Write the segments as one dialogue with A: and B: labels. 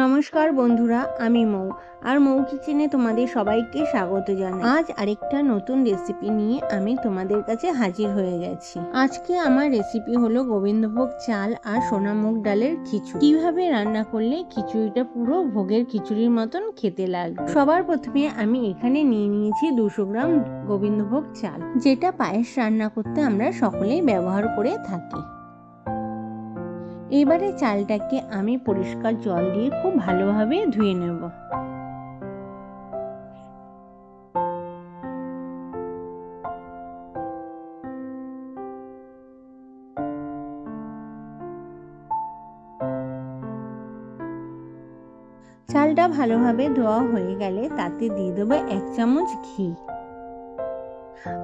A: নমস্কার বন্ধুরা, আমি মৌ আর মৌ কিচেনে তোমাদের সবাইকে স্বাগত জানাই। আজ আরেকটা নতুন রেসিপি নিয়ে আমি তোমাদের কাছে হাজির হয়ে গেছি। আজকে আমার রেসিপি হলো গোবিন্দভোগ চাল আর সোনা মুগ ডালের খিচুড়ি। কিভাবে রান্না করলে খিচুড়িটা পুরো ভোগের খিচুড়ির মতন খেতে লাগবে। সবার প্রথমে আমি এখানে নিয়ে নিয়েছি 200 গ্রাম গোবিন্দভোগ চাল, যেটা পায়েস রান্না করতে আমরা সকলেই ব্যবহার করে থাকি। এবারে চালটাকে আমি পরিষ্কার জল দিয়ে খুব ভালোভাবে ধুয়ে নেব। চালটা ভালোভাবে ধোয়া হয়ে গেলে তাতে দিয়ে দেবো 1 চামচ ঘি।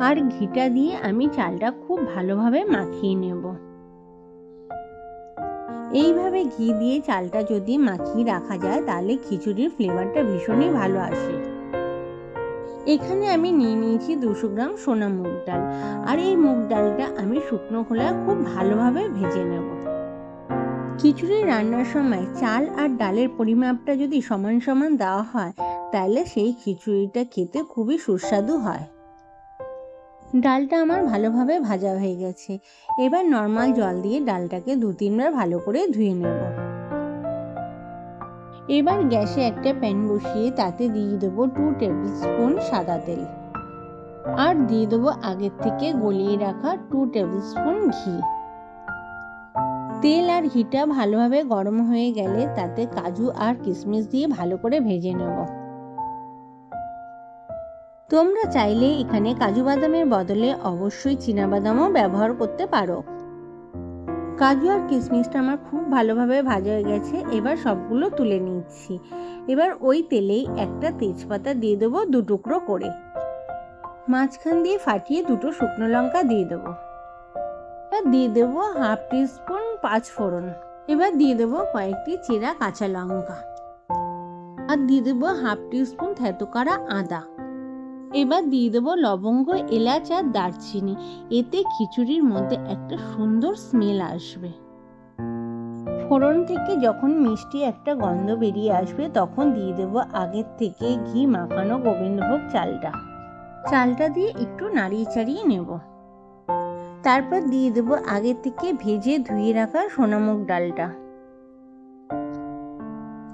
A: আর ঘিটা দিয়ে আমি চালটা খুব ভালোভাবে মাখিয়ে নেব। এইভাবে ঘি দিয়ে চালটা যদি মাখিয়ে রাখা যায় তাহলে খিচুড়ির ফ্লেভারটা ভীষণই ভালো আসে। এখানে আমি নিয়ে নিয়েছি 200 গ্রাম সোনা মুগ ডাল, আর এই মুগ ডালটা আমি শুকনো খোলায় খুব ভালোভাবে ভেজে নেব। খিচুড়ি রান্নার সময় চাল আর ডালের পরিমাপটা যদি সমান সমান দেওয়া হয় তাহলে সেই খিচুড়িটা খেতে খুবই সুস্বাদু হয়। ডালটা আমার ভালোভাবে ভাজা হয়ে গেছে। এবার নর্মাল জল দিয়ে ডালটাকে 2-3 বার ভালো করে ধুয়ে নেব। এবার গ্যাসে একটা প্যান বসিয়ে তাতে দিয়ে দেবো 2 টেবিল স্পুন সাদা তেল, আর দিয়ে দেবো আগের থেকে গলিয়ে রাখা 2 টেবিল স্পুন ঘি। তেল আর ঘিটা ভালোভাবে গরম হয়ে গেলে তাতে কাজু আর কিশমিশ দিয়ে ভালো করে ভেজে নেব। তোমরা চাইলে এখানে কাজু বাদামের বদলে অবশ্যই চীনাবাদামও ব্যবহার করতে পারো। কাজু আর কিশমিশটা আমার খুব ভালোভাবে ভাজা হয়ে গেছে। এবার সবগুলো তুলে নিচ্ছি। এবার ওই তেলেই একটা তেজপাতা দিয়ে দেবো 2 টুকরো করে। মাঝখান দিয়ে ফাটিয়ে 2টো শুকনো লঙ্কা দিয়ে দেবো। এবার দিয়ে দেবো 1/2 টিস্পুন 5 ফোড়ন। এবার দিয়ে দেবো কয়েকটি চেরা কাঁচা লঙ্কা, আর দিয়ে দেবো 1/2 টিস্পুন থেতো করা আদা। এবার দিয়ে দেবো লবঙ্গ, এলাচ আর দারচিনি। এতে খিচুড়ির মধ্যে একটা সুন্দর স্মেল আসবে। ফোড়ন থেকে যখন মিষ্টি একটা গন্ধ বেরিয়ে আসবে তখন দিয়ে দেবো আগের থেকে ঘি মাখানো গোবিন্দভোগ চালটা দিয়ে একটু নাড়িয়ে চাড়িয়ে নেব। তারপর দিয়ে দেবো আগের থেকে ভেজে ধুয়ে রাখা সোনা মুগ ডালটা।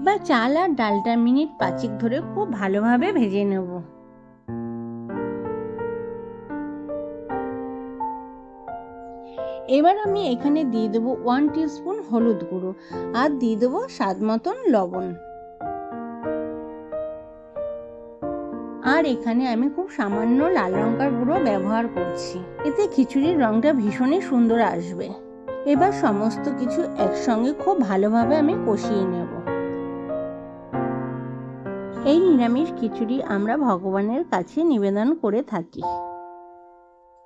A: বা চাল আর ডালটা মিনিট 5 ধরে খুব ভালোভাবে ভেজে নেব। এবার আমি এখানে দিয়ে দেবো 1 টিস্পুন হলুদ গুঁড়ো, আর দিয়ে দেবো স্বাদ মতন লবণ। আর এখানে আমি খুব সামান্য লাল লঙ্কার গুঁড়ো ব্যবহার করছি। এতে খিচুড়ির রংটা ভীষণই সুন্দর আসবে। এবার সমস্ত কিছু একসঙ্গে খুব ভালোভাবে আমি কষিয়ে নেব। এই নিরামিষ খিচুড়ি আমরা ভগবানের কাছে নিবেদন করে থাকি।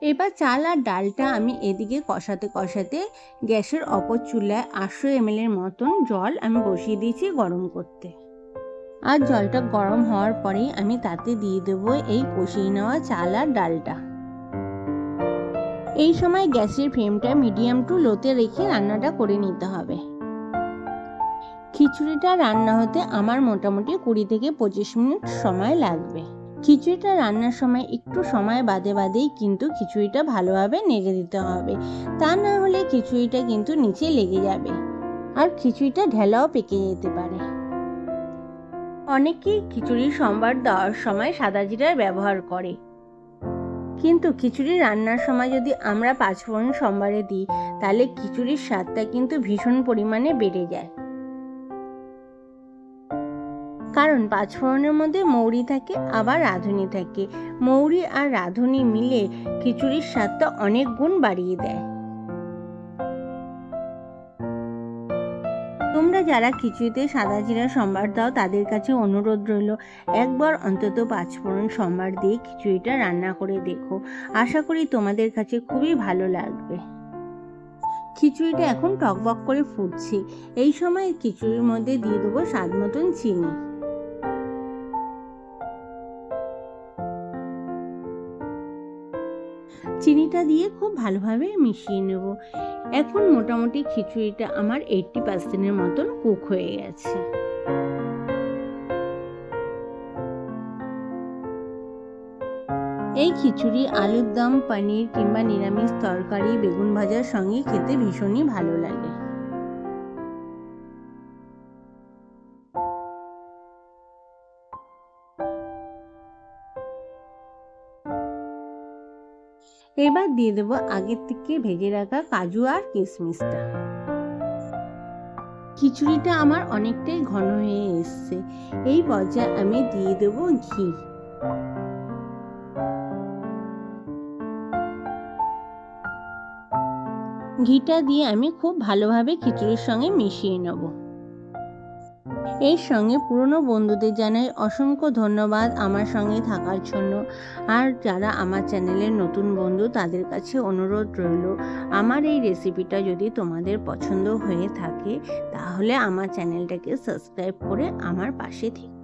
A: এবার চাল আর ডালটা আমি এদিকে কষাতে কষাতে গ্যাসের অপর চুলায় 800 ml এর মতন জল আমি বসিয়ে দিয়েছি গরম করতে। আর জলটা গরম হওয়ার পরেই আমি তাতে দিয়ে দেবো এই কষিয়ে নেওয়া চাল আর ডালটা। এই সময় গ্যাসের ফ্লেমটা মিডিয়াম টু লোতে রেখে রান্নাটা করে নিতে হবে। খিচুড়িটা রান্না হতে আমার মোটামুটি 20 থেকে 25 মিনিট সময় লাগবে। খিচুড়িটা রান্নার সময় একটু সময় বাদে বাদেই কিন্তু খিচুড়িটা ভালোভাবে নেড়ে দিতে হবে, তা না হলে খিচুড়িটা কিন্তু নিচে লেগে যাবে আর খিচুড়িটা ঢেলাও পেকে যেতে পারে। অনেকেই খিচুড়ির সম্বার দেওয়ার সময় সাদা জিরার ব্যবহার করে, কিন্তু খিচুড়ি রান্নার সময় যদি আমরা 5 ফোড়ন সম্বারে দিই তাহলে খিচুড়ির স্বাদটা কিন্তু ভীষণ পরিমাণে বেড়ে যায়। কারণ 5 ফোড়নের মধ্যে মৌরি থাকে আবার রাঁধুনি থাকে। মৌরি আর রাঁধুনি মিলে খিচুড়ির স্বাদটা অনেক গুণ বাড়িয়ে দেয়। তোমরা যারা খিচুড়িতে সাদা জিরা সম্বার দাও তাদের কাছে অনুরোধ রইল একবার অন্তত 5 ফোড়ন সম্বার দিয়ে খিচুড়িটা রান্না করে দেখো। আশা করি তোমাদের কাছে খুবই ভালো লাগবে। খিচুড়িটা এখন টকবক করে ফুটছে। এই সময় খিচুড়ির মধ্যে দিয়ে দেবো স্বাদ মতন চিনি। চিনিটা দিয়ে খুব ভালোভাবে মিশিয়ে নেব। এখন মোটামুটি খিচুড়িটা আমার 80% মতন কুক হয়ে গেছে। এই খিচুড়ি আলুর দম, পনির কিংবা নিরামিষ তরকারি, বেগুন ভাজার সঙ্গে খেতে ভীষণই ভালো লাগে। এবার দিয়ে দেবো আগের থেকে ভেজে রাখা কাজু আর কিশমিশটা। খিচুড়িটা আমার অনেকটাই ঘন হয়ে এসছে, এই পর্যায়ে আমি দিয়ে দেবো ঘি। ঘিটা দিয়ে আমি খুব ভালোভাবে খিচুড়ির সঙ্গে মিশিয়ে নেব। এর সঙ্গে পুরনো বন্ধুদের জানাই অসংখ্য ধন্যবাদ আমার সঙ্গে থাকার জন্য। আর যারা আমার চ্যানেলের নতুন বন্ধু তাদের কাছে অনুরোধ রইল, আমার এই রেসিপিটা যদি তোমাদের পছন্দ হয়ে থাকে তাহলে আমার চ্যানেলটাকে সাবস্ক্রাইব করে আমার পাশে থেকো।